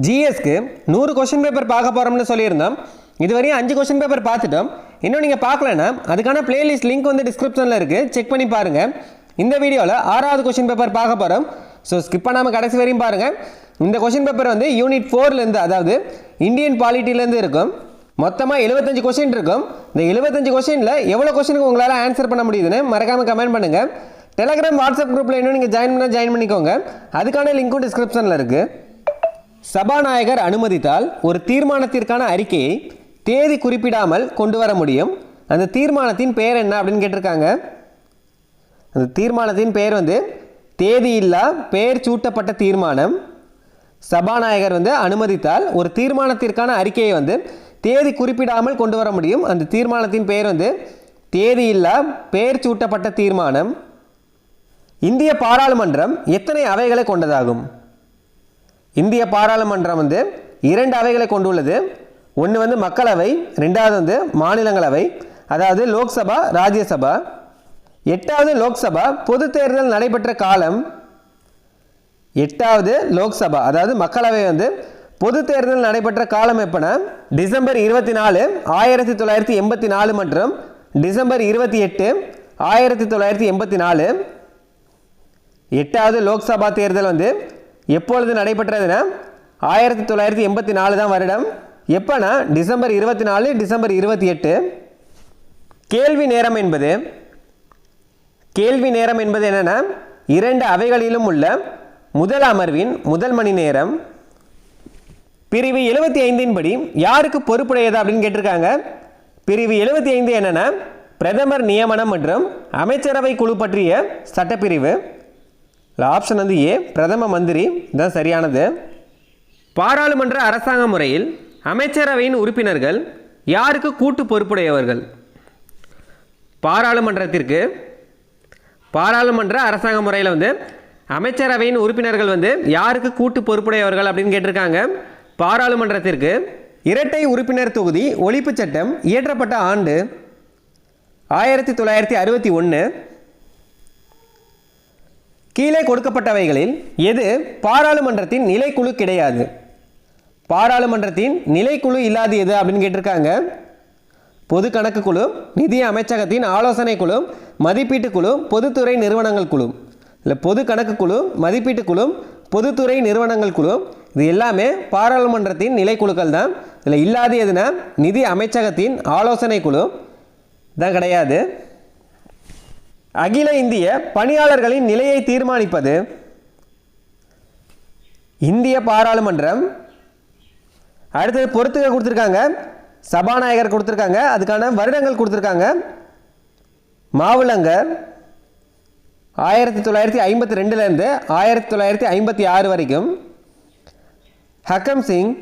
ஜிஎஸ்க்கு 100 question paper பார்க்க போகிறோம்னு சொல்லியிருந்தோம். இதுவரையும் 5 கொஸ்டின் பேப்பர் பார்த்துட்டோம். இன்னும் நீங்கள் பார்க்கலன்னா அதுக்கான பிளேலிஸ்ட் லிங்க் வந்து டிஸ்கிரிப்ஷனில் இருக்குது, செக் பண்ணி பாருங்கள். இந்த வீடியோவில் 6வது கொஸ்டின் பேப்பர் பார்க்க போகிறோம். ஸோ ஸ்கிப் பண்ணாமல் கடைசி வரையும் பாருங்கள். இந்த கொஸ்டின் பேப்பர் வந்து யூனிட் 4லேருந்து, அதாவது இந்தியன் பாலிட்டிலேருந்து இருக்கும். மொத்தமாக 75 கொஸ்டின் இருக்கும். இந்த 75 கொஸ்டினில் எவ்வளோ கொஸ்டினுக்கு உங்களால் ஆன்சர் பண்ண முடியுதுன்னு மறக்காமல் கமெண்ட் பண்ணுங்கள். டெலகிராம் வாட்ஸ்அப் குரூப்பில் இன்னும் நீங்கள் ஜாயின் பண்ணிக்கோங்க. அதுக்கான லிங்க்கும் டிஸ்கிரிப்ஷனில் இருக்குது. சபாநாயகர் அனுமதித்தால் ஒரு தீர்மானத்திற்கான அறிக்கையை தேதி குறிப்பிடாமல் கொண்டு வர முடியும். அந்த தீர்மானத்தின் பெயர் என்ன அப்படின்னு கேட்டிருக்காங்க. அந்த தீர்மானத்தின் பெயர் வந்து தேதியில்லா பெயர் சூட்டப்பட்ட தீர்மானம். சபாநாயகர் வந்து அனுமதித்தால் ஒரு தீர்மானத்திற்கான அறிக்கையை வந்து தேதி குறிப்பிடாமல் கொண்டு வர முடியும். அந்த தீர்மானத்தின் பெயர் வந்து தேதியில்லா பெயர் சூட்டப்பட்ட தீர்மானம். இந்திய பாராளுமன்றம் எத்தனை அவைகளை கொண்டதாகும்? இந்திய பாராளுமன்றம் வந்து 2 அவைகளை கொண்டுள்ளது. ஒன்று வந்து மக்களவை, 2வது வந்து மாநிலங்களவை, அதாவது லோக்சபா, ராஜ்யசபா. 8வது லோக்சபா பொது தேர்தல் நடைபெற்ற காலம். 8வது லோக்சபா, அதாவது மக்களவை வந்து பொது தேர்தல் நடைபெற்ற காலம் எப்போனா டிசம்பர் 24, 1984 மற்றும் டிசம்பர் 28, 1984. 8வது லோக்சபா தேர்தல் வந்து எப்பொழுது நடைபெற்றதுன்னா 1984 தான் வருடம். எப்போனா டிசம்பர் 24, டிசம்பர் 28. கேள்வி நேரம் என்பது என்னன்னா 2 அவைகளிலும் உள்ள முதல் அமர்வின் முதல் மணி நேரம். பிரிவு 75 படி யாருக்கு பொறுப்புடையது அப்படின்னு கேட்டிருக்காங்க. பிரிவு 75 என்னன்னா பிரதமர் நியமனம் மற்றும் அமைச்சரவை குழு பற்றிய சட்டப்பிரிவு. ஆப்ஷன் வந்து ஏ, பிரதம மந்திரி தான் சரியானது. பாராளுமன்ற அரசாங்க முறையில் அமைச்சரவையின் உறுப்பினர்கள் யாருக்கு கூட்டு பொறுப்புடையவர்கள்? பாராளுமன்ற அரசாங்க முறையில் வந்து அமைச்சரவையின் உறுப்பினர்கள் வந்து யாருக்கு கூட்டு பொறுப்புடையவர்கள் அப்படின்னு கேட்டிருக்காங்க. பாராளுமன்றத்திற்கு. இரட்டை உறுப்பினர் தொகுதி ஒழிப்பு சட்டம் இயற்றப்பட்ட ஆண்டு 1961. கீழே கொடுக்கப்பட்டவைகளில் எது பாராளுமன்றத்தின் நிலைக்குழு கிடையாது? பாராளுமன்றத்தின் நிலைக்குழு இல்லாது எது அப்படின்னு கேட்டிருக்காங்க. பொது கணக்கு குழு, நிதி அமைச்சகத்தின் ஆலோசனை குழு, மதிப்பீட்டு குழு, பொதுத்துறை நிறுவனங்கள் குழு. இல்லை, பொது கணக்கு குழு, மதிப்பீட்டு குழு, பொதுத்துறை நிறுவனங்கள் குழு, இது எல்லாமே பாராளுமன்றத்தின் நிலைக்குழுக்கள் தான். இதில் இல்லாது எதுனா நிதி அமைச்சகத்தின் ஆலோசனை குழு தான் கிடையாது. அகில இந்திய பணியாளர்களின் நிலையை தீர்மானிப்பது இந்திய பாராளுமன்றம். அடுத்தது பொறுத்துக கொடுத்துருக்காங்க, சபாநாயகர் கொடுத்துருக்காங்க, அதுக்கான வருடங்கள் கொடுத்துருக்காங்க. மாவுலங்கர் 1952லேருந்து 1956 வரைக்கும். ஹக்கம் சிங்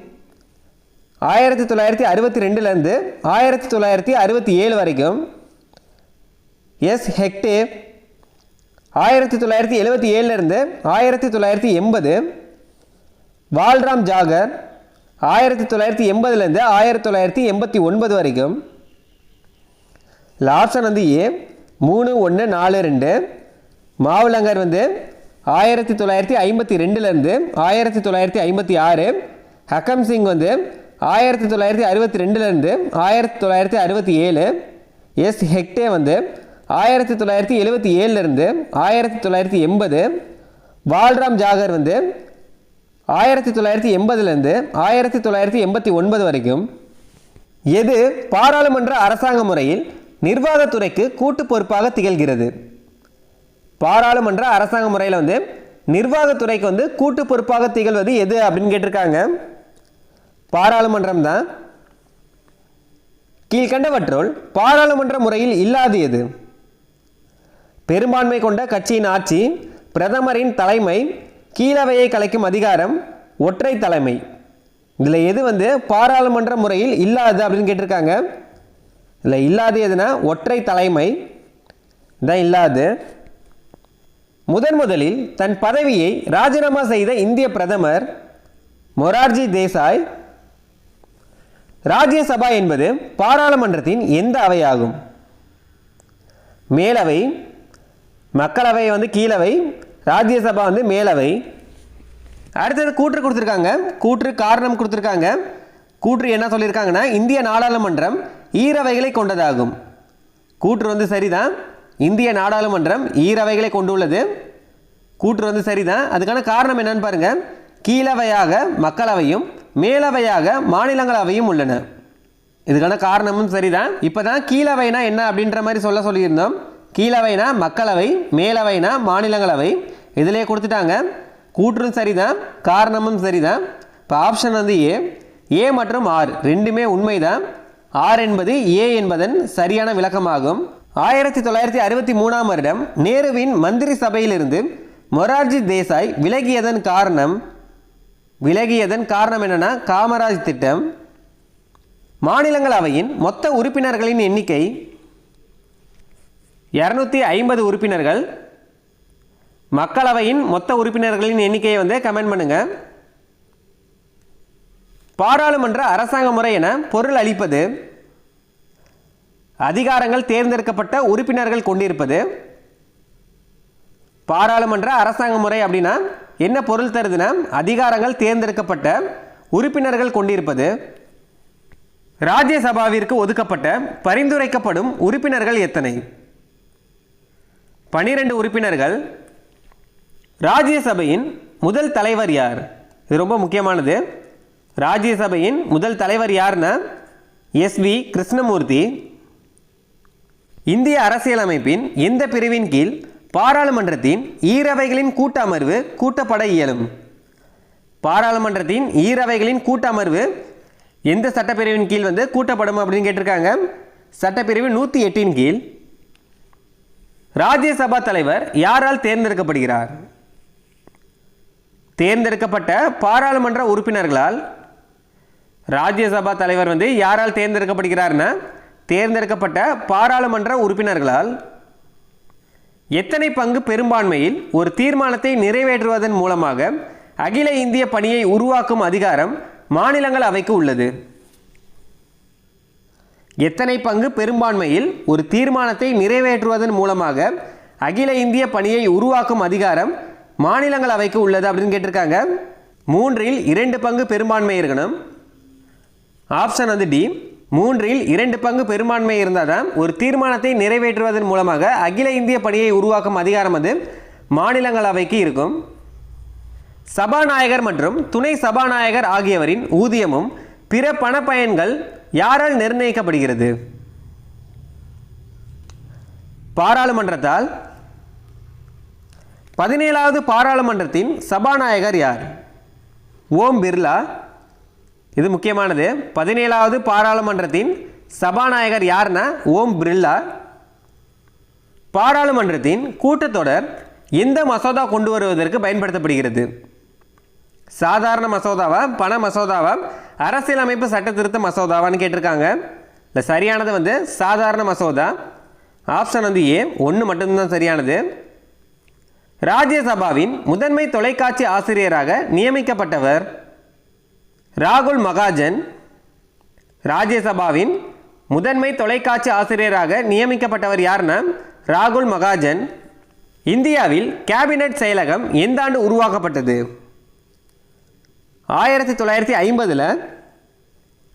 1962லேருந்து 1967 வரைக்கும். எஸ் ஹெக்டே 1977லேருந்து 1980. வால்ராம் ஜாகர் 1980லேருந்து 1989 வரைக்கும். ஆப்ஷன் வந்து ஏ, 3, 1, 4, 2. மாவுலங்கர் வந்து 1952லேருந்து 1956. ஹக்கம் சிங் வந்து 1962லேருந்து 1967. எஸ் ஹெக்டே வந்து 1977லேருந்து 1980. வால்ராம் ஜாகர் வந்து 1980லேருந்து 1989 வரைக்கும். எது பாராளுமன்ற அரசாங்க முறையில் நிர்வாகத்துறைக்கு கூட்டு பொறுப்பாக திகழ்கிறது? பாராளுமன்ற அரசாங்க முறையில் வந்து நிர்வாகத்துறைக்கு வந்து கூட்டு பொறுப்பாக திகழ்வது எது அப்படின்னு கேட்டிருக்காங்க. பாராளுமன்றம் தான். கீழ்கண்டவற்றுள் பாராளுமன்ற முறையில் இல்லாது எது? பெரும்பான்மை கொண்ட கட்சியின் ஆட்சி, பிரதமரின் தலைமை, கீழவையை கலைக்கும் அதிகாரம், ஒற்றை தலைமை. இதில் எது வந்து பாராளுமன்ற முறையில் இல்லாது அப்படின்னு கேட்டிருக்காங்க. இதில் இல்லாது எதுனா ஒற்றை தலைமை தான் இல்லாது. முதலில் தன் பதவியை ராஜினாமா செய்த இந்திய பிரதமர் மொரார்ஜி தேசாய். ராஜ்யசபா என்பது பாராளுமன்றத்தின் எந்த அவையாகும்? மேலவை. மக்களவை வந்து கீழவை, ராஜ்யசபா வந்து மேலவை. அடுத்தது கூற்று கொடுத்துருக்காங்க. கூற்று காரணம் கொடுத்துருக்காங்க. கூற்று என்ன சொல்லியிருக்காங்கன்னா, இந்திய நாடாளுமன்றம் ஈரவைகளை கொண்டதாகும். கூற்று வந்து சரிதான். இந்திய நாடாளுமன்றம் ஈரவைகளை கொண்டுள்ளது. கூற்று வந்து சரிதான். அதுக்கான காரணம் என்னன்னு பாருங்க. கீழவையாக மக்களவையும் மேலவையாக மாநிலங்களவையும் உள்ளன. இதுக்கான காரணமும் சரிதான். இப்போ தான் கீழவைனா என்ன அப்படின்ற மாதிரி சொல்லியிருந்தோம். கீழவைனா மக்களவை, மேலவைனா மாநிலங்களவை. இதிலே கொடுத்துட்டாங்க. கூற்றும் சரிதான், காரணமும் சரிதான். இப்போ ஆப்ஷன் வந்து ஏ மற்றும் ஆர் ரெண்டுமே உண்மைதான். ஆர் என்பது ஏ என்பதன் சரியான விளக்கமாகும். 1963ஆம் வருடம் நேருவின் மந்திரி சபையிலிருந்து மொரார்ஜி தேசாய் விலகியதன் காரணம் என்னன்னா காமராஜ் திட்டம். மாநிலங்களவையின் மொத்த உறுப்பினர்களின் எண்ணிக்கை 250 உறுப்பினர்கள். மக்களவையின் மொத்த உறுப்பினர்களின் எண்ணிக்கையை வந்து கமெண்ட் பண்ணுங்க. பாராளுமன்ற அரசாங்க முறை என பொருள் அளிப்பது அதிகாரங்கள் தேர்ந்தெடுக்கப்பட்ட உறுப்பினர்கள் கொண்டிருப்பது. பாராளுமன்ற அரசாங்க முறை அப்படின்னா என்ன பொருள் தருதுன்னா, அதிகாரங்கள் தேர்ந்தெடுக்கப்பட்ட உறுப்பினர்கள் கொண்டிருப்பது. ராஜ்யசபாவிற்கு ஒதுக்கப்பட்ட பரிந்துரைக்கப்படும் உறுப்பினர்கள் எத்தனை? 12 உறுப்பினர்கள். ராஜ்யசபையின் முதல் தலைவர் யார்? இது ரொம்ப முக்கியமானது. ராஜ்யசபையின் முதல் தலைவர் யார்னா எஸ்வி கிருஷ்ணமூர்த்தி. இந்திய அரசியலமைப்பின் எந்த பிரிவின் கீழ் பாராளுமன்றத்தின் ஈரவைகளின் கூட்டமர்வு கூட்டப்பட இயலும்? பாராளுமன்றத்தின் ஈரவைகளின் கூட்டமர்வு எந்த சட்டப்பிரிவின் கீழ் வந்து கூட்டப்படும் அப்படின்னு கேட்டிருக்காங்க. சட்டப்பிரிவு 108 கீழ். ராஜ்யசபா தலைவர் யாரால் தேர்ந்தெடுக்கப்படுகிறார்? தேர்ந்தெடுக்கப்பட்ட பாராளுமன்ற உறுப்பினர்களால். ராஜ்யசபா தலைவர் வந்து யாரால் தேர்ந்தெடுக்கப்படுகிறார்னா தேர்ந்தெடுக்கப்பட்ட பாராளுமன்ற உறுப்பினர்களால். எத்தனை பங்கு பெரும்பான்மையில் ஒரு தீர்மானத்தை நிறைவேற்றுவதன் மூலமாக அகில இந்திய பணியை உருவாக்கும் அதிகாரம் மாநிலங்களவைக்கு உள்ளது? எத்தனை பங்கு பெரும்பான்மையில் ஒரு தீர்மானத்தை நிறைவேற்றுவதன் மூலமாக அகில இந்திய பணியை உருவாக்கும் அதிகாரம் மாநிலங்களவைக்கு உள்ளது அப்படின்னு கேட்டிருக்காங்க. 3/2 பங்கு பெரும்பான்மை இருக்கணும். ஆப்ஷன் வந்து டி. 3/2 பங்கு பெரும்பான்மை இருந்தால் தான் ஒரு தீர்மானத்தை நிறைவேற்றுவதன் மூலமாக அகில இந்திய பணியை உருவாக்கும் அதிகாரம் வந்து மாநிலங்களவைக்கு இருக்கும். சபாநாயகர் மற்றும் துணை சபாநாயகர் ஆகியவரின் ஊதியமும் பிற பணப்பயன்கள் யாரால் நிர்ணயிக்கப்படுகிறது? பாராளுமன்றத்தால். 17வது பாராளுமன்றத்தின் சபாநாயகர் யார்? ஓம் பிர்லா. இது முக்கியமானது. 17வது பாராளுமன்றத்தின் சபாநாயகர் யார்னா ஓம் பிர்லா. பாராளுமன்றத்தின் கூட்டத்தொடர் எந்த மசோதா கொண்டு வருவதற்கு பயன்படுத்தப்படுகிறது? சாதாரண மசோதாவா, பண மசோதாவா, அரசியலமைப்பு சட்ட திருத்த மசோதாவான்னு கேட்டிருக்காங்க. இல்லை, சரியானது வந்து சாதாரண மசோதா. ஆப்ஷன் வந்து ஏ. 1 மட்டும்தான் சரியானது. ராஜ்யசபாவின் முதன்மை தொலைக்காட்சி ஆசிரியராக நியமிக்கப்பட்டவர் ராகுல் மகாஜன். ராஜ்யசபாவின் முதன்மை தொலைக்காட்சி ஆசிரியராக நியமிக்கப்பட்டவர் யார்னா ராகுல் மகாஜன். இந்தியாவில் கேபினட் செயலகம் எந்த ஆண்டு உருவாக்கப்பட்டது? 1950.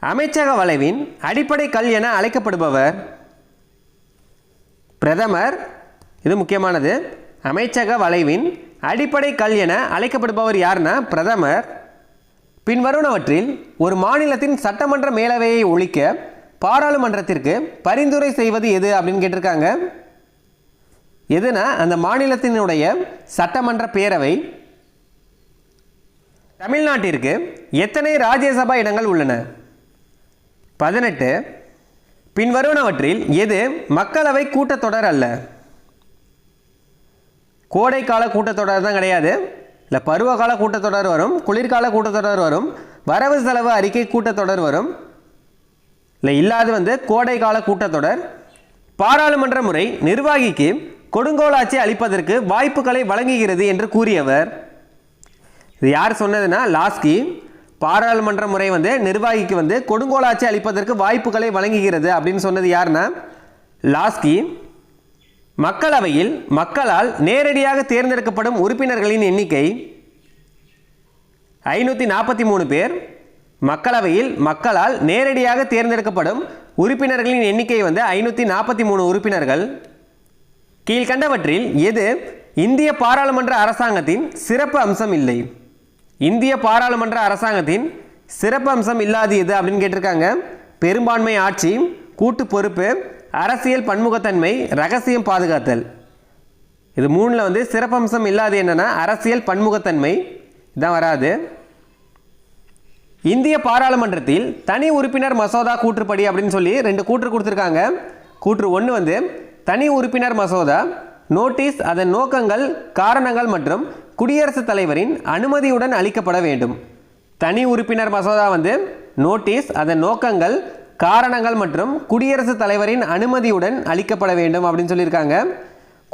அமைச்சக வளைவின் அடிப்படை கல் என அழைக்கப்படுபவர் பிரதமர். இது முக்கியமானது. அமைச்சக வளைவின் அடிப்படை கல் என அழைக்கப்படுபவர் யார்னா பிரதமர். பின்வருவனவற்றில் ஒரு மாநிலத்தின் சட்டமன்ற மேலவையை ஒழிக்க பாராளுமன்றத்திற்கு பரிந்துரை செய்வது எது அப்படின்னு கேட்டிருக்காங்க. எதுனா அந்த மாநிலத்தினுடைய சட்டமன்ற பேரவை. தமிழ்நாட்டிற்கு எத்தனை ராஜ்யசபா இடங்கள் உள்ளன? 18. பின்வருவனவற்றில் எது மக்களவை கூட்டத்தொடர் அல்ல? கோடைக்கால கூட்டத்தொடர் தான் கிடையாது. இல்லை, பருவகால கூட்டத்தொடர் வரும், குளிர்கால கூட்டத்தொடர் வரும், வரவு செலவு அறிக்கை கூட்டத்தொடர் வரும். இல்லை, இல்லாது வந்து கோடைக்கால கூட்டத்தொடர். பாராளுமன்ற முறை நிர்வாகிக்கு கொடுங்கோலாட்சி அளிப்பதற்கு வாய்ப்புகளை வழங்குகிறது என்று கூறியவர் இது யார் சொன்னதுன்னா லாஸ்கி. பாராளுமன்ற முறை வந்து நிர்வாகிக்கு வந்து கொடுங்கோலாட்சி அளிப்பதற்கு வாய்ப்புகளை வழங்குகிறது அப்படின்னு சொன்னது யாருன்னா லாஸ்கி. மக்களவையில் மக்களால் நேரடியாக தேர்ந்தெடுக்கப்படும் உறுப்பினர்களின் எண்ணிக்கை 543 பேர். மக்களவையில் மக்களால் நேரடியாக தேர்ந்தெடுக்கப்படும் உறுப்பினர்களின் எண்ணிக்கை வந்து 543 உறுப்பினர்கள். கீழ்கண்டவற்றில் எது இந்திய பாராளுமன்ற அரசாங்கத்தின் சிறப்பு அம்சம் இல்லை? இந்திய பாராளுமன்ற அரசாங்கத்தின் சிறப்பு அம்சம் இல்லாது எது அப்படின்னு கேட்டிருக்காங்க. பெரும்பான்மை ஆட்சி, கூட்டு பொறுப்பு, அரசியல் பன்முகத்தன்மை, ரகசியம் பாதுகாத்தல். இது மூணில் வந்து சிறப்பம்சம் இல்லாது என்னன்னா அரசியல் பன்முகத்தன்மை இதான் வராது. இந்திய பாராளுமன்றத்தில் தனி உறுப்பினர் மசோதா கூற்றுப்படி அப்படின்னு சொல்லி 2 கூற்று கொடுத்துருக்காங்க. கூற்று 1 வந்து தனி உறுப்பினர் மசோதா நோட்டீஸ் அதன் நோக்கங்கள், காரணங்கள் மற்றும் குடியரசுத் தலைவரின் அனுமதியுடன் அளிக்கப்பட வேண்டும். தனி உறுப்பினர் மசோதா வந்து நோட்டீஸ் அதன் நோக்கங்கள், காரணங்கள் மற்றும் குடியரசுத் தலைவரின் அனுமதியுடன் அளிக்கப்பட வேண்டும் அப்படின்னு சொல்லியிருக்காங்க.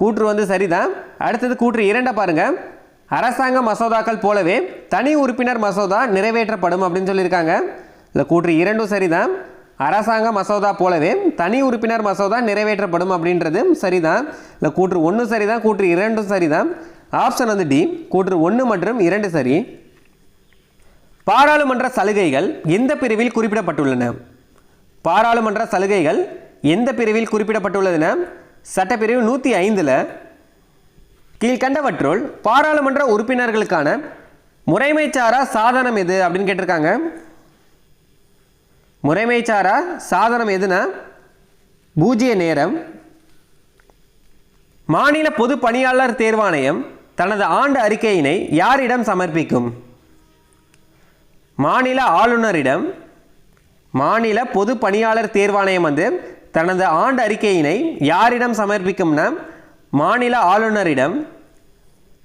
கூற்று வந்து சரிதான். அடுத்தது கூற்று 2 பாருங்க. அரசாங்க மசோதாக்கள் போலவே தனி உறுப்பினர் மசோதா நிறைவேற்றப்படும் அப்படின்னு சொல்லியிருக்காங்க. இல்லை கூற்று 2 சரிதான். அரசாங்க மசோதா போலவே தனி உறுப்பினர் மசோதா நிறைவேற்றப்படும் அப்படின்றது சரிதான். இல்லை கூற்று 1 சரிதான், கூற்று 2 சரிதான். ஆப்ஷன் வந்து டி, கூற்று 1 மற்றும் 2 சரி. பாராளுமன்ற சலுகைகள் எந்த பிரிவில் குறிப்பிடப்பட்டுள்ளன? பாராளுமன்ற சலுகைகள் எந்த பிரிவில் குறிப்பிடப்பட்டுள்ளதுன? சட்டப்பிரிவு 105. கீழ்கண்டவற்றுள் பாராளுமன்ற உறுப்பினர்களுக்கான முறைமைச்சாரா சாதனம் எது அப்படின்னு கேட்டிருக்காங்க. முறைமைச்சாரா சாதனம் எதுனா பூஜ்ய நேரம். மாநில பொது பணியாளர் தேர்வாணையம் தனது ஆண்டு அறிக்கையினை யாரிடம் சமர்ப்பிக்கும்? மாநில ஆளுநரிடம். மாநில பொது பணியாளர் தேர்வாணையம் வந்து தனது ஆண்டு அறிக்கையினை யாரிடம் சமர்ப்பிக்கும்னா மாநில ஆளுநரிடம்.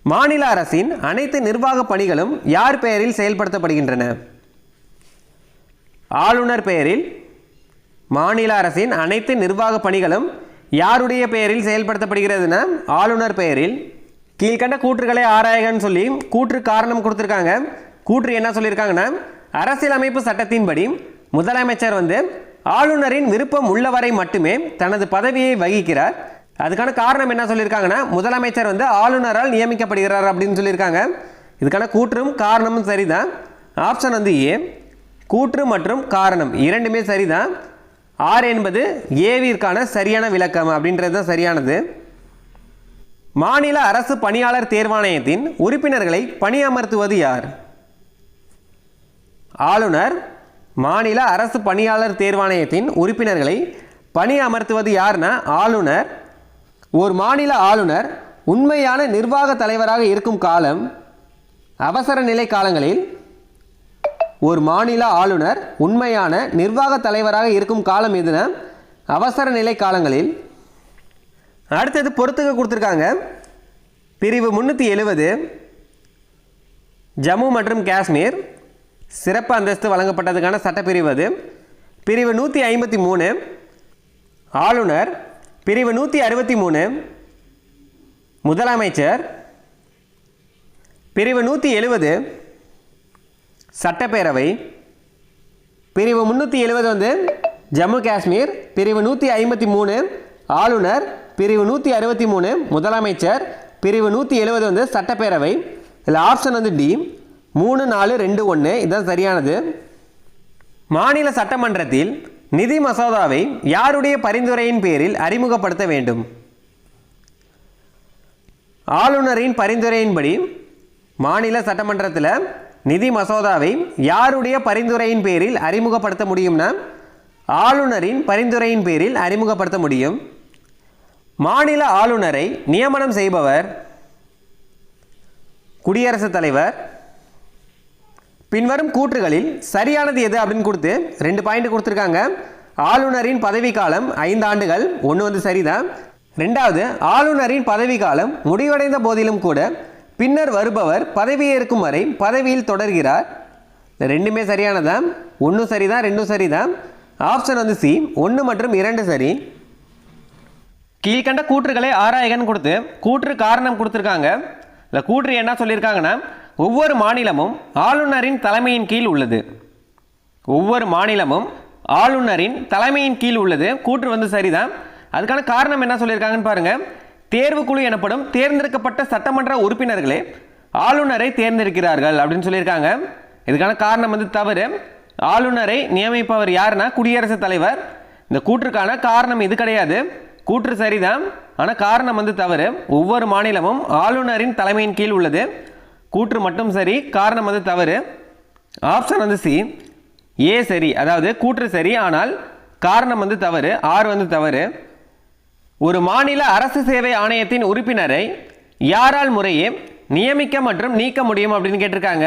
மாநில அரசின் அனைத்து நிர்வாக பணிகளும் யார் பெயரில் செயல்படுத்தப்படுகின்றன? ஆளுநர் பெயரில். மாநில அரசின் அனைத்து நிர்வாக பணிகளும் யாருடைய பெயரில் செயல்படுத்தப்படுகிறதுனா ஆளுநர் பெயரில். கீழ்கண்ட கூற்றுகளை ஆராயகன்னு சொல்லி கூற்று காரணம் கொடுத்துருக்காங்க. கூற்று என்ன சொல்லியிருக்காங்கன்னா அரசியலமைப்பு சட்டத்தின்படி முதலமைச்சர் வந்து ஆளுநரின் விருப்பம் உள்ளவரை மட்டுமே தனது பதவியை வகிக்கிறார். அதுக்கான காரணம் என்ன சொல்லியிருக்காங்கன்னா முதலமைச்சர் வந்து ஆளுநரால் நியமிக்கப்படுகிறார் அப்படின்னு சொல்லியிருக்காங்க. இதுக்கான கூற்றும் காரணமும் சரிதான். ஆப்ஷன் வந்து ஏ. கூற்று மற்றும் காரணம் இரண்டுமே சரிதான். ஆர் என்பது ஏவிற்கான சரியான விளக்கம் அப்படின்றது தான் சரியானது. மாநில அரசு பணியாளர் தேர்வாணையத்தின் உறுப்பினர்களை பணியமர்த்துவது யார்? ஆளுநர். மாநில அரசு பணியாளர் தேர்வாணையத்தின் உறுப்பினர்களை பணி அமர்த்துவது யாருன்னா ஆளுநர். ஒரு மாநில ஆளுநர் உண்மையான நிர்வாக தலைவராக இருக்கும் காலம் அவசர நிலை காலங்களில். ஒரு மாநில ஆளுநர் உண்மையான நிர்வாக தலைவராக இருக்கும் காலம் எதுனா அவசர நிலை காலங்களில். அடுத்தது பொறுத்துக்க கொடுத்துருக்காங்க. பிரிவு 370 ஜம்மு மற்றும் காஷ்மீர் சிறப்பு அந்தஸ்து வழங்கப்பட்டதுக்கான சட்டப்பிரிவு அது. பிரிவு 153 ஆளுநர். பிரிவு 163 முதலமைச்சர். பிரிவு 170 சட்டப்பேரவை. பிரிவு 370 வந்து ஜம்மு காஷ்மீர். பிரிவு 153 ஆளுநர். பிரிவு 163 முதலமைச்சர். பிரிவு 170 வந்து சட்டப்பேரவை. இதில் ஆப்ஷன் வந்து டி 3 4 2 1 இதுதான் சரியானது. மாநில சட்டமன்றத்தில் நிதி மசோதாவை யாருடைய பரிந்துரையின் பேரில் அறிமுகப்படுத்த வேண்டும்? ஆளுநரின் பரிந்துரையின்படி மாநில சட்டமன்றத்தில் நிதி மசோதாவை யாருடைய பரிந்துரையின் பேரில் அறிமுகப்படுத்த முடியும்னா ஆளுநரின் பரிந்துரையின் பேரில் அறிமுகப்படுத்த முடியும். மாநில ஆளுநரை நியமனம் செய்பவர் குடியரசுத் தலைவர். பின்வரும் கூற்றுகளில் சரியானது எது அப்படின்னு கொடுத்து 2 பாயிண்ட் கொடுத்துருக்காங்க. ஆளுநரின் பதவிக்காலம் 5 ஆண்டுகள். ஒன்று வந்து சரிதான். ரெண்டாவது ஆளுநரின் பதவிக்காலம் முடிவடைந்த போதிலும் கூட பின்னர் வருபவர் பதவியேற்கும் வரை பதவியில் தொடர்கிறார். ரெண்டுமே சரியானதான். ஒன்றும் சரிதான், 2 சரிதான். ஆப்ஷன் வந்து சி 1 மற்றும் 2 சரி. கீழ்கண்ட கூற்றுகளை ஆராயகன்னு கொடுத்து கூற்று காரணம் கொடுத்துருக்காங்க. இல்லை கூற்று என்ன சொல்லியிருக்காங்கன்னா ஒவ்வொரு மாநிலமும் ஆளுநரின் தலைமையின் கீழ் உள்ளது. ஒவ்வொரு மாநிலமும் ஆளுநரின் தலைமையின் கீழ் உள்ளது. கூற்று வந்து சரிதான். அதுக்கான காரணம் என்ன சொல்லியிருக்காங்கன்னு பாருங்க. தேர்வுக்குழு எனப்படும் தேர்ந்தெடுக்கப்பட்ட சட்டமன்ற உறுப்பினர்களே ஆளுநரை தேர்ந்தெடுக்கிறார்கள் அப்படின்னு சொல்லியிருக்காங்க. இதுக்கான காரணம் வந்து தவறு. ஆளுநரை நியமிப்பவர் யாருன்னா குடியரசுத் தலைவர். இந்த கூற்றுக்கான காரணம் இது கிடையாது. கூற்று சரிதான், ஆனால் காரணம் வந்து தவறு. ஒவ்வொரு மாநிலமும் ஆளுநரின் தலைமையின் கீழ் உள்ளது. கூற்று மட்டும் சரி, காரணம் வந்து தவறு. ஆப்ஷன் வந்து சி, ஏ சரி, அதாவது கூற்று சரி ஆனால் காரணம் வந்து தவறு, ஆறு வந்து தவறு. ஒரு மாநில அரசு சேவை ஆணையத்தின் உறுப்பினரை யாரால் முறையே நியமிக்க மற்றும் நீக்க முடியும் அப்படின்னு கேட்டிருக்காங்க.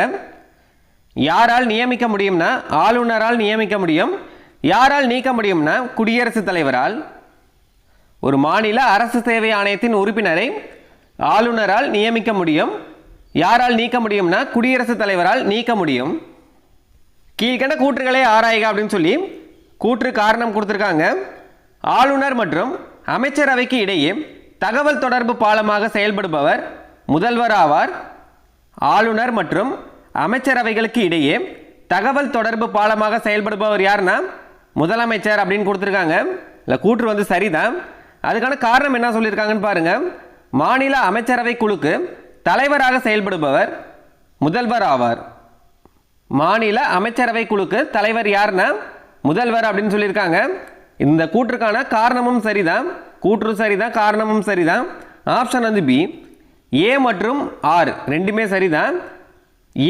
யாரால் நியமிக்க முடியும்னா ஆளுநரால் நியமிக்க முடியும். யாரால் நீக்க முடியும்னா குடியரசுத் தலைவரால். ஒரு மாநில அரசு சேவை ஆணையத்தின் உறுப்பினரை ஆளுநரால் நியமிக்க முடியும். யாரால் நீக்க முடியும்னா குடியரசுத் தலைவரால் நீக்க முடியும். கீழ்கண்ட கூற்றுகளை ஆராய்க அப்படின்னு சொல்லி கூற்று காரணம் கொடுத்துருக்காங்க. ஆளுநர் மற்றும் அமைச்சரவைக்கு இடையே தகவல் தொடர்பு பாலமாக செயல்படுபவர் முதல்வர் ஆவார். ஆளுநர் மற்றும் அமைச்சரவைகளுக்கு இடையே தகவல் தொடர்பு பாலமாக செயல்படுபவர் யாருன்னா முதலமைச்சர் அப்படின்னு கொடுத்துருக்காங்க. இல்லை கூற்று வந்து சரிதான். அதுக்கான காரணம் என்ன சொல்லியிருக்காங்கன்னு பாருங்க. மாநில அமைச்சரவை குழுக்கு தலைவராக செயல்படுபவர் முதல்வர் ஆவார். மாநில அமைச்சரவை குழுக்கு தலைவர் யாருன்னா முதல்வர் அப்படின்னு சொல்லியிருக்காங்க. இந்த கூற்றுக்கான காரணமும் சரிதான், கூற்று சரிதான், காரணமும் சரிதான். ஆப்ஷன் வந்து பி, ஏ மற்றும் ஆர் ரெண்டுமே சரிதான்.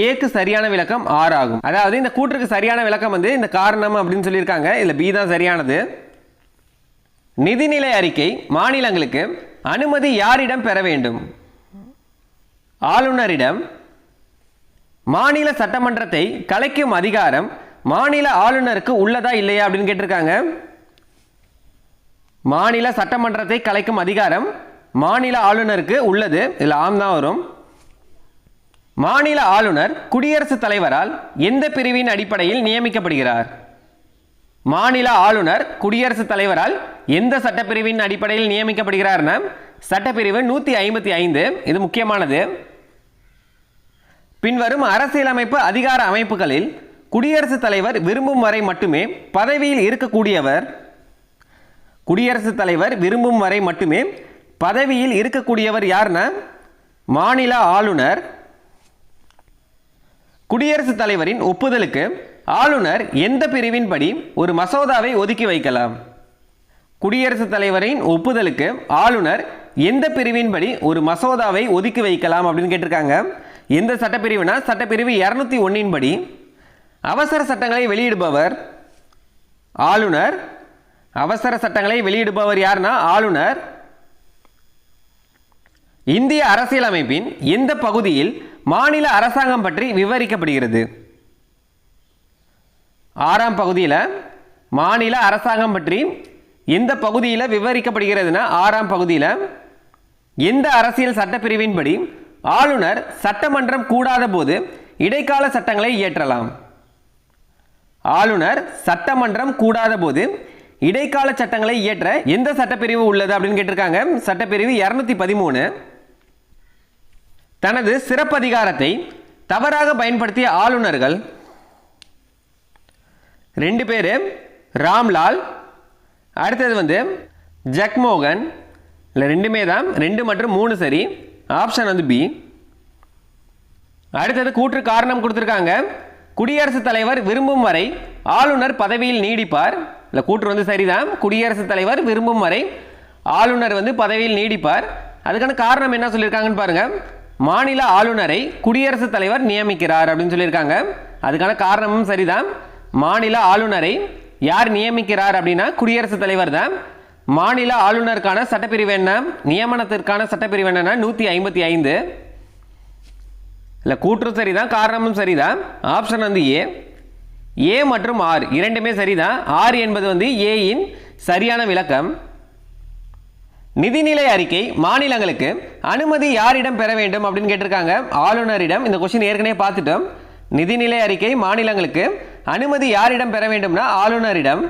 ஏக்கு சரியான விளக்கம் ஆர் ஆகும். அதாவது இந்த கூற்றுக்கு சரியான விளக்கம் வந்து இந்த காரணம் அப்படின்னு சொல்லியிருக்காங்க. இதில் பி தான் சரியானது. நிதிநிலை அறிக்கை மாநிலங்களுக்கு அனுமதி யாரிடம் பெற வேண்டும்? ஆளுநரிடம். மாநில சட்டமன்றத்தை கலைக்கும் அதிகாரம் மாநில ஆளுநருக்கு உள்ளதா இல்லையா அப்படின்னு கேட்டிருக்காங்க. மாநில சட்டமன்றத்தை கலைக்கும் அதிகாரம் மாநில ஆளுநருக்கு உள்ளது. இதில் ஆம் தான் வரும். மாநில ஆளுநர் குடியரசுத் தலைவரால் எந்த பிரிவின் அடிப்படையில் நியமிக்கப்படுகிறார்? மாநில ஆளுநர் குடியரசுத் தலைவரால் எந்த சட்டப்பிரிவின் அடிப்படையில் நியமிக்கப்படுகிறார்னா சட்டப்பிரிவு 155. இது முக்கியமானது. பின்வரும் அரசியலமைப்பு அதிகார அமைப்புகளில் குடியரசுத் தலைவர் விரும்பும் வரை மட்டுமே பதவியில் இருக்கக்கூடியவர். குடியரசுத் தலைவர் விரும்பும் வரை மட்டுமே பதவியில் இருக்கக்கூடியவர் யாருன்னா மாநில ஆளுநர். குடியரசுத் தலைவரின் ஒப்புதலுக்கு ஆளுநர் எந்த பிரிவின் படி ஒரு மசோதாவை ஒதுக்கி வைக்கலாம்? குடியரசுத் தலைவரின் ஒப்புதலுக்கு ஆளுநர் எந்த பிரிவின் படி ஒரு மசோதாவை ஒதுக்கி வைக்கலாம் அப்படின்னு கேட்டிருக்காங்க. எந்த சட்டப்பிரிவுனா சட்டப்பிரிவு 201 படி. அவசர சட்டங்களை வெளியிடுபவர் ஆளுநர். அவசர சட்டங்களை வெளியிடுபவர் யாருன்னா ஆளுநர். இந்திய அரசியலமைப்பின் எந்த பகுதியில் மாநில அரசாங்கம் பற்றி விவரிக்கப்படுகிறது? ஆறாம் பகுதியில் மாநில அரசாங்கம் பற்றி எந்த பகுதியில் விவரிக்கப்படுகிறதுனா ஆறாம் பகுதியில். எந்த அரசியல் சட்டப்பிரிவின்படி ஆளுநர் சட்டமன்றம் கூடாத போது இடைக்கால சட்டங்களை இயற்றலாம்? ஆளுநர் சட்டமன்றம் கூடாத போது இடைக்கால சட்டங்களை இயற்ற எந்த சட்டப்பிரிவு உள்ளது அப்படின்னு கேட்டிருக்காங்க. சட்டப்பிரிவு 213. தனது சிறப்பதிகாரத்தை தவறாக பயன்படுத்திய ஆளுநர்கள் 2 பேர். ராம்லால், அடுத்தது வந்து ஜக்மோகன். இல்லை ரெண்டுமே தான், 2 மற்றும் 3 சரி. ஆப்ஷன் வந்து பி. அடுத்தது கூற்று காரணம் கொடுத்துருக்காங்க. குடியரசுத் தலைவர் விரும்பும் வரை ஆளுநர் பதவியில் நீடிப்பார். இல்லை கூற்று வந்து சரிதான். குடியரசுத் தலைவர் விரும்பும் வரை ஆளுநர் வந்து பதவியில் நீடிப்பார். அதுக்கான காரணம் என்ன சொல்லியிருக்காங்கன்னு பாருங்க. மாநில ஆளுநரை குடியரசுத் தலைவர் நியமிக்கிறார் அப்படின்னு சொல்லியிருக்காங்க. அதுக்கான காரணமும் சரிதான். மாநில ஆளுநரை யார் நியமிக்கிறார் அப்படின்னா குடியரசுத் தலைவர் தான். மாநில ஆளுநருக்கான சட்டப்பிரிவு என்ன? நியமனத்திற்கான சட்டப்பிரிவு என்னன்னா 155. இல்லை கூற்று சரிதான், காரணமும் சரிதான். ஆப்ஷன் வந்து ஏ. ஏ மற்றும் ஆர் இரண்டுமே சரிதான். ஆர் என்பது வந்து ஏயின் சரியான விளக்கம். நிதிநிலை அறிக்கை மாநிலங்களுக்கு அனுமதி யாரிடம் பெற வேண்டும் அப்படின்னு கேட்டிருக்காங்க. ஆளுநரிடம். இந்த கொஸ்டின் ஏற்கனவே பார்த்துட்டோம். நிதிநிலை அறிக்கை மாநிலங்களுக்கு அனுமதி யாரிடம் பெற வேண்டும்னா ஆளுநரிடம்.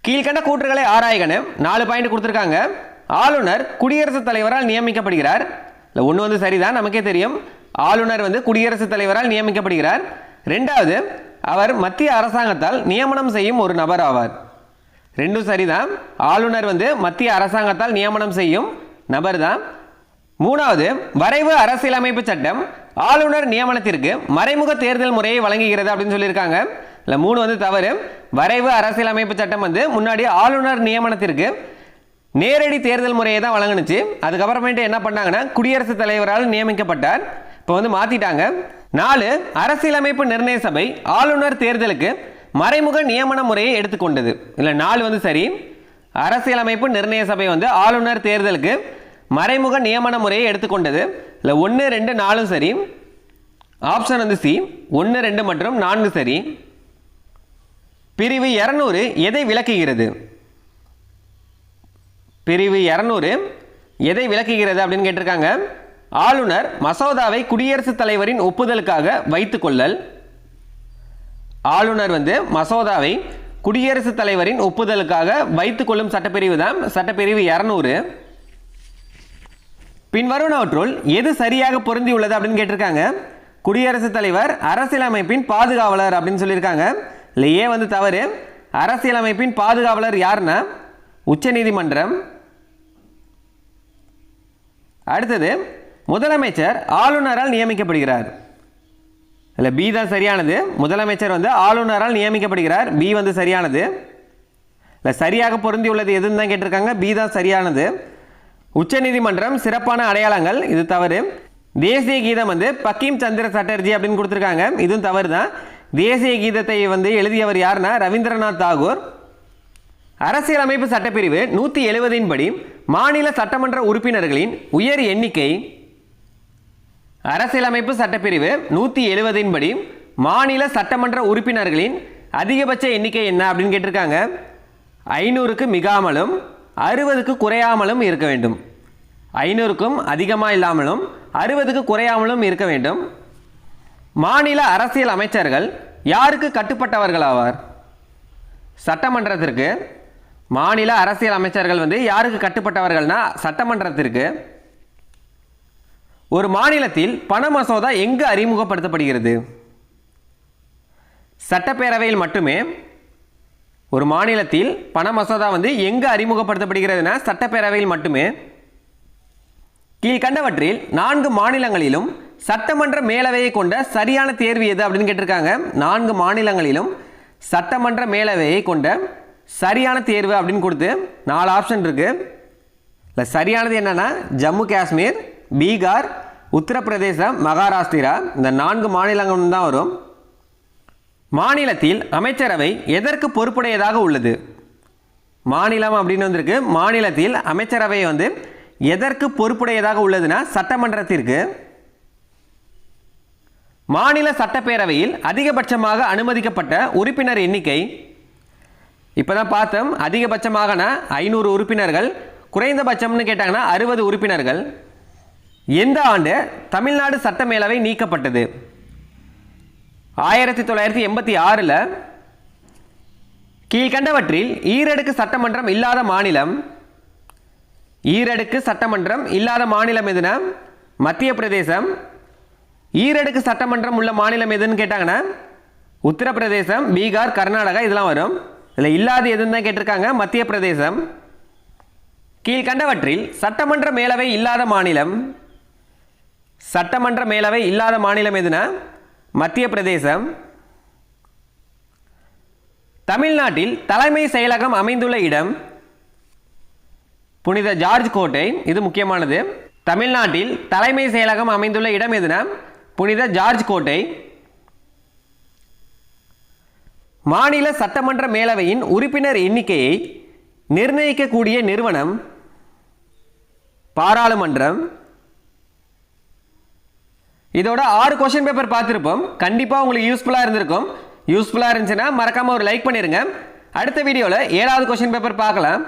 கீழ்கண்ட கூற்றுகளை ஆராய்கன்னு 4 பாயிண்ட் கொடுத்துருக்காங்க. ஆளுநர் குடியரசுத் தலைவரால் நியமிக்கப்படுகிறார். இல்லை ஒன்று வந்து சரிதான், நமக்கே தெரியும். ஆளுநர் வந்து குடியரசுத் தலைவரால் நியமிக்கப்படுகிறார். 2வது, அவர் மத்திய அரசாங்கத்தால் நியமனம் செய்யும் ஒரு நபர் ஆவார். 2 சரிதான். ஆளுநர் வந்து மத்திய அரசாங்கத்தால் நியமனம் செய்யும் நபர் தான். மூணாவது, வரைவு அரசியலமைப்பு சட்டம் ஆளுநர் நியமனத்திற்கு மறைமுக தேர்தல் முறையை வழங்குகிறது அப்படின்னு சொல்லியிருக்காங்க. இல்லை 3 வந்து தவறு. வரைவு அரசியலமைப்பு சட்டம் வந்து முன்னாடி ஆளுநர் நியமனத்திற்கு நேரடி தேர்தல் முறையை தான் வழங்குனுச்சு. அதுக்கப்புறமேட்டு என்ன பண்ணாங்கன்னா குடியரசுத் தலைவரால் நியமிக்கப்பட்டார். இப்போ வந்து மாற்றிட்டாங்க. 4, அரசியலமைப்பு நிர்ணய சபை ஆளுநர் தேர்தலுக்கு மறைமுக நியமன முறையை எடுத்துக்கொண்டது. இல்லை 4 வந்து சரி. அரசியலமைப்பு நிர்ணய சபை வந்து ஆளுநர் தேர்தலுக்கு மறைமுக நியமன முறையை எடுத்துக்கொண்டது. இல்லை 1, 2, 4 சரி. ஆப்ஷன் வந்து சி 1, 2 மற்றும் 4 சரி. பிரிவு 200 எதை விளக்குகிறது? பிரிவு 200 எதை விளக்குகிறது அப்படின்னு கேட்டிருக்காங்க. ஆளுநர் மசோதாவை குடியரசுத் தலைவரின் ஒப்புதலுக்காக வைத்துக்கொள்ளல். ஆளுநர் வந்து மசோதாவை குடியரசுத் தலைவரின் ஒப்புதலுக்காக வைத்துக்கொள்ளும் சட்டப்பிரிவு தான் சட்டப்பிரிவு 200. பின்வருவனவற்றுள் எது சரியாக பொருந்தியுள்ளது அப்படின்னு கேட்டிருக்காங்க. குடியரசுத் தலைவர் அரசியலமைப்பின் பாதுகாவலர் அப்படின்னு சொல்லியிருக்காங்க. இல்லை ஏ வந்து தவறு. அரசியலமைப்பின் பாதுகாவலர் யாருன்னா உச்சநீதிமன்றம். அடுத்தது, முதலமைச்சர் ஆளுநரால் நியமிக்கப்படுகிறார். இல்லை பி தான் சரியானது. முதலமைச்சர் வந்து ஆளுநரால் நியமிக்கப்படுகிறார். பி வந்து சரியானது. இல்லை சரியாக பொருந்தியுள்ளது எதுன்னு தான் கேட்டிருக்காங்க. பி தான் சரியானது. உச்சநீதிமன்றம் சிறப்பான அடையாளங்கள், இது தவறு. தேசிய கீதம் வந்து பக்கிம் சந்திர சட்டர்ஜி அப்படின்னு கொடுத்துருக்காங்க. இதுவும் தவறு தான். தேசிய கீதத்தை வந்து எழுதியவர் யாருன்னா ரவீந்திரநாத் தாகூர். அரசியலமைப்பு சட்டப்பிரிவு 170 படி மாநில சட்டமன்ற உறுப்பினர்களின் உயர் எண்ணிக்கை. அரசியலமைப்பு சட்டப்பிரிவு 170 படி மாநில சட்டமன்ற உறுப்பினர்களின் அதிகபட்ச எண்ணிக்கை என்ன அப்படின்னு கேட்டிருக்காங்க. 500க்கு மிகாமலும் 60க்கு குறையாமலும் இருக்க வேண்டும். 500க்கும் அதிகமாக இல்லாமலும் 60க்கு குறையாமலும் இருக்க வேண்டும். மாநில அரசியல் அமைச்சர்கள் யாருக்கு கட்டுப்பட்டவர்கள் ஆவார்? சட்டமன்றத்திற்கு. மாநில அரசியல் அமைச்சர்கள் வந்து யாருக்கு கட்டுப்பட்டவர்கள்னா சட்டமன்றத்திற்கு. ஒரு மாநிலத்தில் பண மசோதா எங்கு அறிமுகப்படுத்தப்படுகிறது? சட்டப்பேரவையில் மட்டுமே. ஒரு மாநிலத்தில் பண மசோதா வந்து எங்கு அறிமுகப்படுத்தப்படுகிறதுனா சட்டப்பேரவையில் மட்டுமே. கீழ்கண்டவற்றில் 4 மாநிலங்களிலும் சட்டமன்ற மேலவையை கொண்ட சரியான தேர்வு எது அப்படின்னு கேட்டிருக்காங்க. 4 மாநிலங்களிலும் சட்டமன்ற மேலவையை கொண்ட சரியான தேர்வு அப்படின்னு கொடுத்து 4 ஆப்ஷன் இருக்கு. இல்லை சரியானது என்னன்னா ஜம்மு காஷ்மீர், பீகார், உத்தரப்பிரதேசம், மகாராஷ்டிரா. இந்த 4 மாநிலங்களும் தான் வரும். மாநிலத்தில் அமைச்சரவை எதற்கு பொறுப்புடையதாக உள்ளது? மாநிலம் அப்படின்னு வந்திருக்கு. மாநிலத்தில் அமைச்சரவை வந்து எதற்கு பொறுப்புடையதாக உள்ளதுன்னா சட்டமன்றத்திற்கு. மாநில சட்டப்பேரவையில் அதிகபட்சமாக அனுமதிக்கப்பட்ட உறுப்பினர் எண்ணிக்கை. இப்போதான் பார்த்தோம். அதிகபட்சமாகனா 500 உறுப்பினர்கள், குறைந்தபட்சம்னு கேட்டாங்கன்னா 60 உறுப்பினர்கள். எந்த ஆண்டு தமிழ்நாடு சட்டமேலவை நீக்கப்பட்டது? 1986. கீழ்கண்டவற்றில் ஈரடுக்கு சட்டமன்றம் இல்லாத மாநிலம். ஈரடுக்கு சட்டமன்றம் இல்லாத மாநிலம் எதுனா மத்திய பிரதேசம். ஈரடுக்கு சட்டமன்றம் உள்ள மாநிலம் எதுன்னு கேட்டாங்கன்னா உத்தரப்பிரதேசம், பீகார், கர்நாடகா இதெல்லாம் வரும். இதில் இல்லாத எதுன்னு தான் கேட்டிருக்காங்க. மத்திய பிரதேசம். கீழ்கண்டவற்றில் சட்டமன்ற மேலவை இல்லாத மாநிலம். சட்டமன்ற மேலவை இல்லாத மாநிலம் எதுனா மத்திய பிரதேசம். தமிழ்நாட்டில் தலைமை செயலகம் அமைந்துள்ள இடம் புனித ஜார்ஜ் கோட்டை. இது முக்கியமானது. தமிழ்நாட்டில் தலைமை செயலகம் அமைந்துள்ள இடம் எதுனா புனித ஜார்ஜ் கோட்டை. மாநில சட்டமன்ற மேலவையின் உறுப்பினர் எண்ணிக்கையை நிர்ணயிக்கக்கூடிய நிறுவனம் பாராளுமன்றம். இதோட 6 கொஸ்டின் பேப்பர் பார்த்துருப்போம். கண்டிப்பாக உங்களுக்கு யூஸ்ஃபுல்லாக இருந்திருக்கும். யூஸ்ஃபுல்லாக இருந்துச்சுன்னா மறக்காமல் ஒரு லைக் பண்ணிடுங்க. அடுத்த வீடியோவில் 7வது கொஸ்டின் பேப்பர் பார்க்கலாம்.